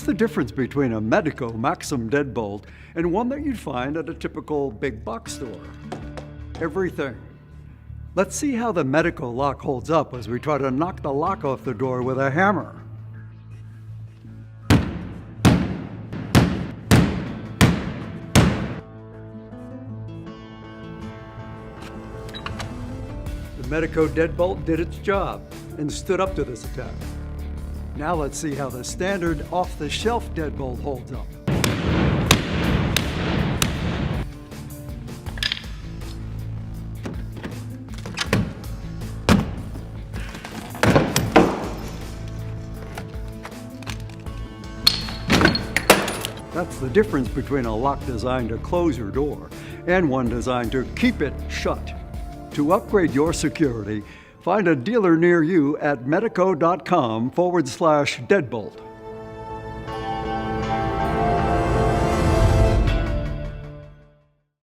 What's the difference between a Medeco Maxum Deadbolt and one that you'd find at a typical big box store? Everything. Let's see how the Medeco lock holds up as we try to knock the lock off the door with a hammer. The Medeco Deadbolt did its job and stood up to this attack. Now let's see how the standard off-the-shelf deadbolt holds up. That's the difference between a lock designed to close your door and one designed to keep it shut. To upgrade your security, find a dealer near you at medeco.com/deadbolt.